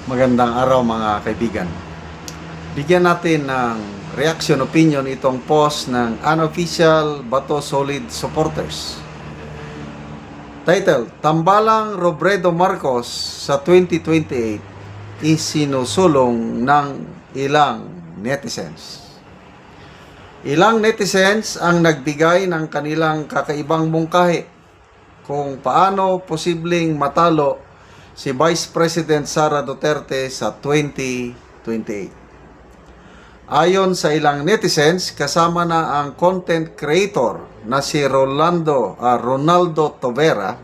Magandang araw mga kaibigan. Bigyan natin ng reaction opinion itong post ng unofficial Bato Solid supporters. Title, Tambalang Robredo Marcos sa 2028 isinusulong ng ilang netizens. Ilang netizens ang nagbigay ng kanilang kakaibang mungkahi kung paano posibleng matalo si Vice President Sara Duterte sa 2028. Ayon sa ilang netizens, kasama na ang content creator na si Ronaldo Tovera,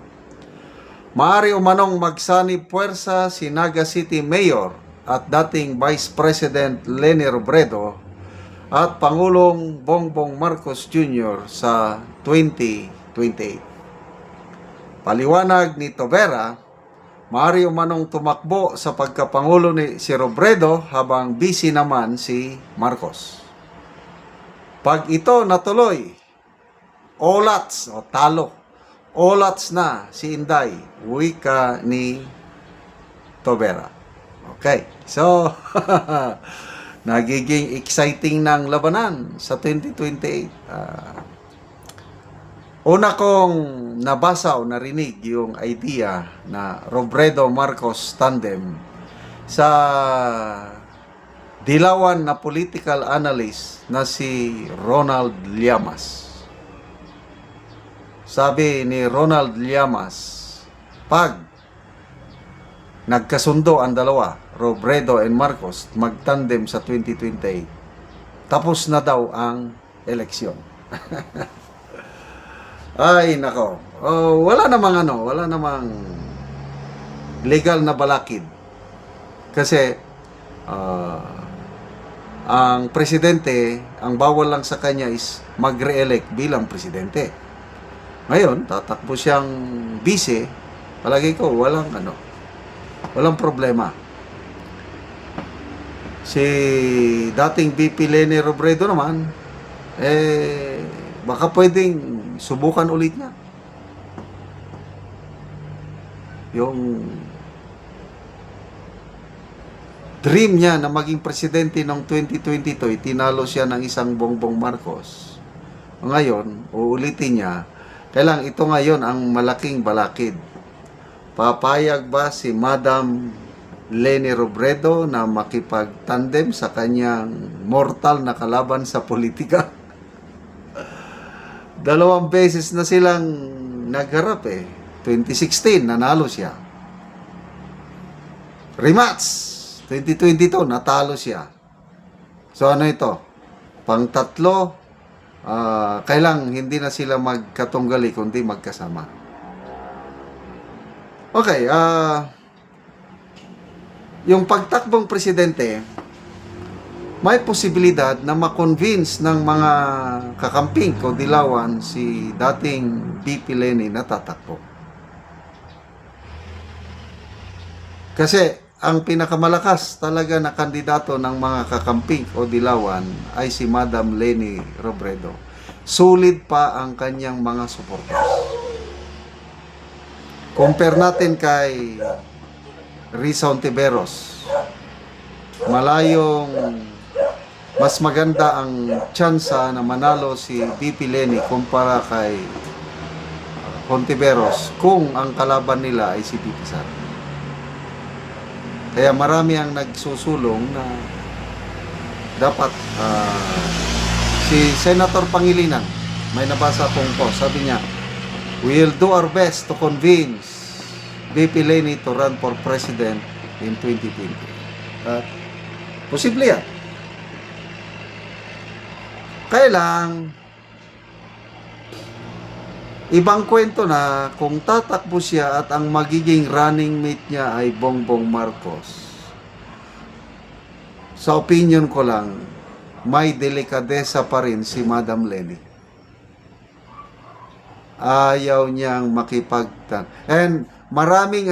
maaari umanong magsanib puwersa si Naga City Mayor at dating Vice President Leni Robredo at Pangulong Bongbong Marcos Jr. sa 2028. Paliwanag ni Tovera, maaari umanong tumakbo sa pagkapangulo ni si Robredo habang busy naman si Marcos. Pag ito natuloy, olats o talo, olats na si Inday, wika ni Tovera. Okay, so nagiging exciting ng labanan sa 2028. Una kong nabasa o narinig yung idea na Robredo-Marcos tandem sa dilawan na political analyst na si Ronald Llamas. Sabi ni Ronald Llamas, pag nagkasundo ang dalawa, Robredo and Marcos, magtandem sa 2028, tapos na daw ang eleksyon. Ay, nako. Wala namang legal na balakid. Kasi ang presidente, ang bawal lang sa kanya is mag-re-elect bilang presidente. Ngayon, tatakbo siyang vice, palagi ko walang problema. Si dating VP Leni Robredo naman, baka pwedeng subukan ulit niya. Yung dream niya na maging presidente noong 2022, tinalo siya ng isang Bongbong Marcos. Ngayon, uulitin niya, kailang ito ngayon ang malaking balakid. Papayag ba si Madam Leni Robredo na makipag-tandem sa kanyang mortal na kalaban sa politika? 2 beses na silang nagharap 2016, nanalo siya. Rematch, 2022, natalo siya. So ano ito? Pang-tatlo, kailang hindi na sila magkatunggali kundi magkasama. Okay, yung pagtakbong presidente, may posibilidad na ma-convince ng mga kakamping o dilawan si dating VP Leni na tatakbo. Kasi ang pinakamalakas talaga na kandidato ng mga kakamping o dilawan ay si Madam Leni Robredo. Solid pa ang kanyang mga supporters. Compare natin kay Risa Hontiveros. Malayong mas maganda ang tsansa na manalo si VP Leni kumpara kay Hontiveros kung ang kalaban nila ay si VP Sara. Kaya marami ang nagsusulong na dapat si Senator Pangilinan, may nabasa kong post, sabi niya, we'll do our best to convince VP Leni to run for president in 2020. Posible yan. Kailang ibang kwento na kung tatakbo siya at ang magiging running mate niya ay Bongbong Marcos. Sa opinion ko lang, may delikadesa pa rin si Madam Leni. Ayaw niyang makipagtan. And maraming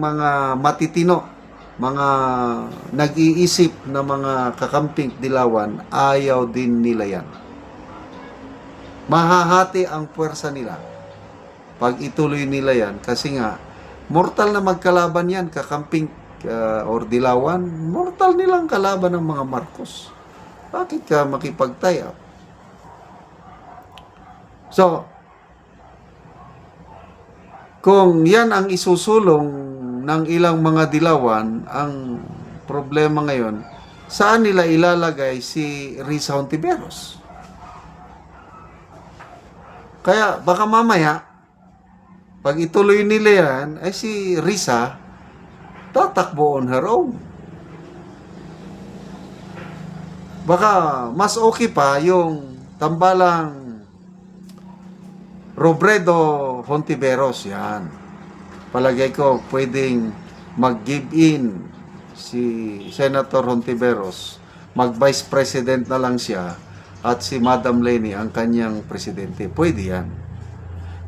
mga matitino, mga nag-iisip na mga kakamping dilawan, ayaw din nila yan. Mahahati ang puwersa nila pag ituloy nila yan kasi nga mortal na magkalaban yan, kakamping or Dilawan, mortal nilang kalaban ng mga Marcos. Bakit ka makipag-tie up? So, kung yan ang isusulong ng ilang mga Dilawan, ang problema ngayon, saan nila ilalagay si Risa Hontiveros? Kaya baka mamaya, pag ituloy nila yan, ay si Risa tatakbo on her own. Baka mas okay pa yung tambalang Robredo Hontiveros yan. Palagay ko pwedeng mag-give in si Senator Hontiveros, mag-vice president na lang siya at si Madam Leni ang kanyang presidente. Pwede yan.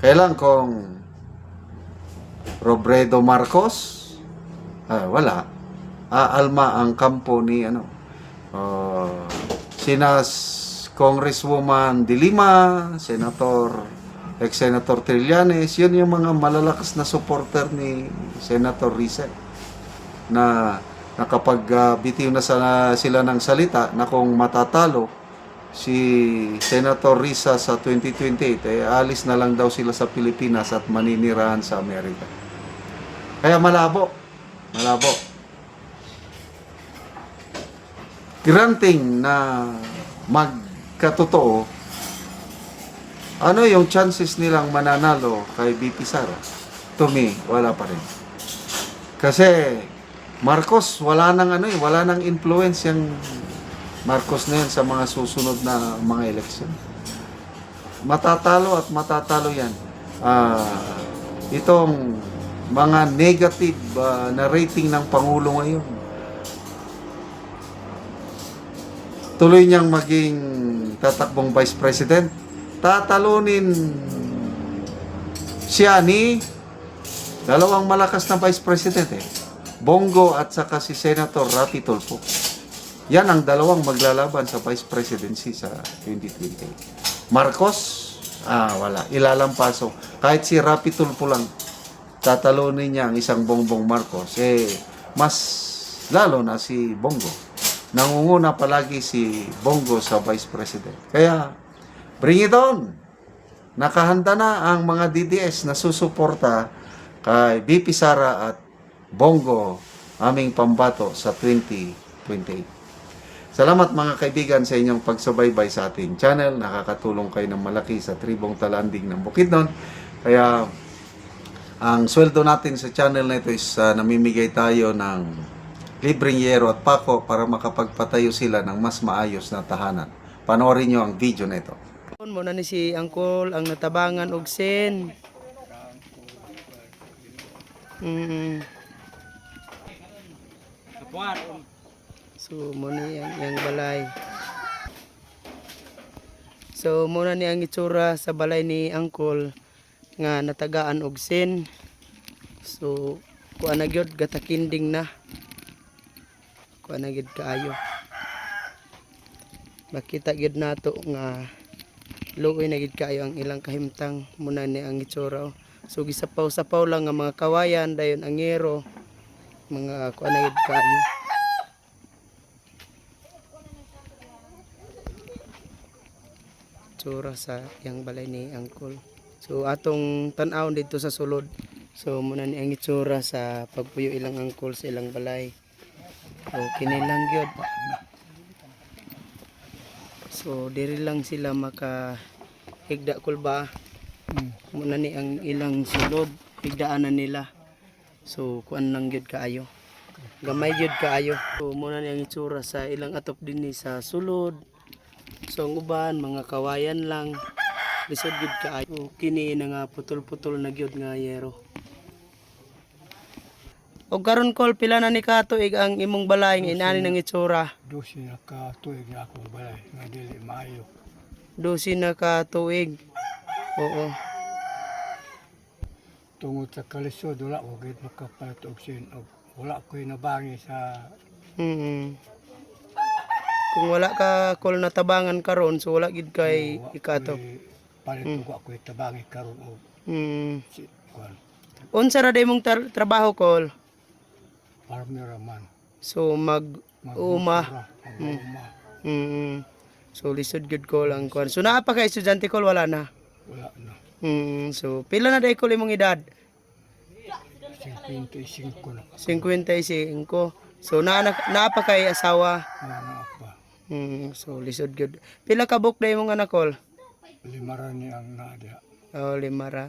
Kailan kung Robredo Marcos, wala. Aalma ang kampo ni sina Congresswoman De Lima, ex-Senator Trillanes, yun yung mga malalakas na supporter ni Senator Risa na kapag bitiw na sila ng salita na kung matatalo si Senator Risa sa 2028, alis na lang daw sila sa Pilipinas at maninirahan sa Amerika. Kaya malabo. Granting na magkatotoo, ano yung chances nilang mananalo kay BP Sara? To me, wala pa rin. Kasi Marcos, wala nang influence yung Marcos na yan sa mga susunod na mga eleksyon. Matatalo at matatalo yan. Itong mga negative na rating ng Pangulo ngayon, tuloy niyang maging tatakbong Vice President, tatalunin siya ni dalawang malakas na Vice President Bongo at saka si Senator Rapi Tulfo. Yan ang dalawang maglalaban sa Vice Presidency sa 2028. Marcos, wala. Ilalampaso. Kahit si Rapi Tulfo lang, tatalunin niya ang isang Bongbong Marcos, mas lalo na si Bongo. Nangunguna palagi si Bongo sa Vice President. Kaya, bring it on! Nakahanda na ang mga DDS na susuporta kay BP Sara at Bongo, aming pambato sa 2028. Salamat mga kaibigan sa inyong pagsubaybay sa ating channel. Nakakatulong kayo ng malaki sa tribong talanding ng Bukidnon. Kaya, ang sweldo natin sa channel na ito is namimigay tayo ng libreng yero at pako para makapagpatayo sila ng mas maayos na tahanan. Panoorin nyo ang video na ito. Muna ni si Angkol ang natabangan og sen. So muna yang balay. So muna ni ang itsura sa balay ni Angkol nga natagaan og sen. So kuha na gyud gatakinding na. Kuha na gyud kaayo. Makita gyud nato nga luoy na gid kaayo ang ilang kahimtang muna ni ang itsura. So gisapaw-sapaw lang nga mga kawayan dayon ang yero mga kuan na gid kaayo. Itsura sa yang balay ni Angkol. So atong tan-aw dito sa sulod. So muna ni ang itsura sa pagpuyo ilang Angkol sa ilang balay. So kini lang gyud. So diri lang sila maka higda kulba. Muna ni ang ilang sulod, higdaan na nila. So kuan lang gyud kaayo. Gamay gyud kaayo. So muna ni ang itsura sa ilang atop dinhi sa sulod. So ang uban mga kawayan lang. Lisod gyud kaayo. So, kini na nga putol-putol na gyud nga yero. Og karon Kol pila na ni katuig ang imong balay nga inani nang itsura? 12 na ka tuig na akong balay nga dili maayo. 12 na ka tuig. Oo. Tungod sa kalisod wala ko gid makapalit og sin og wala ko'y nabangi sa Kung wala ka Kol natabangan karon so wala gid kay ikato. Palit ko ako'y tabangi karon og kuan. Unsa ra day mong trabaho Kol? farmer man. So uma. Mag-uma. So lisod good ko lang kuan. So naa pa ka estudyante ko wala na. Wala na. So pila na day ko imong edad? 55 na. 55. So naa pa kay asawa. Ano pa. So lisod good. Pila ka book day mong anak kol? 5 ra ni ang nadia. Oh, 5 ra.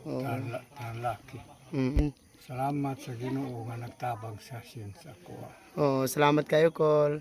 Oh. Tan laki. Mm. Salamat sa Ginoo nga nagtabang sa sin sa kuha. Oh, salamat kayo kol.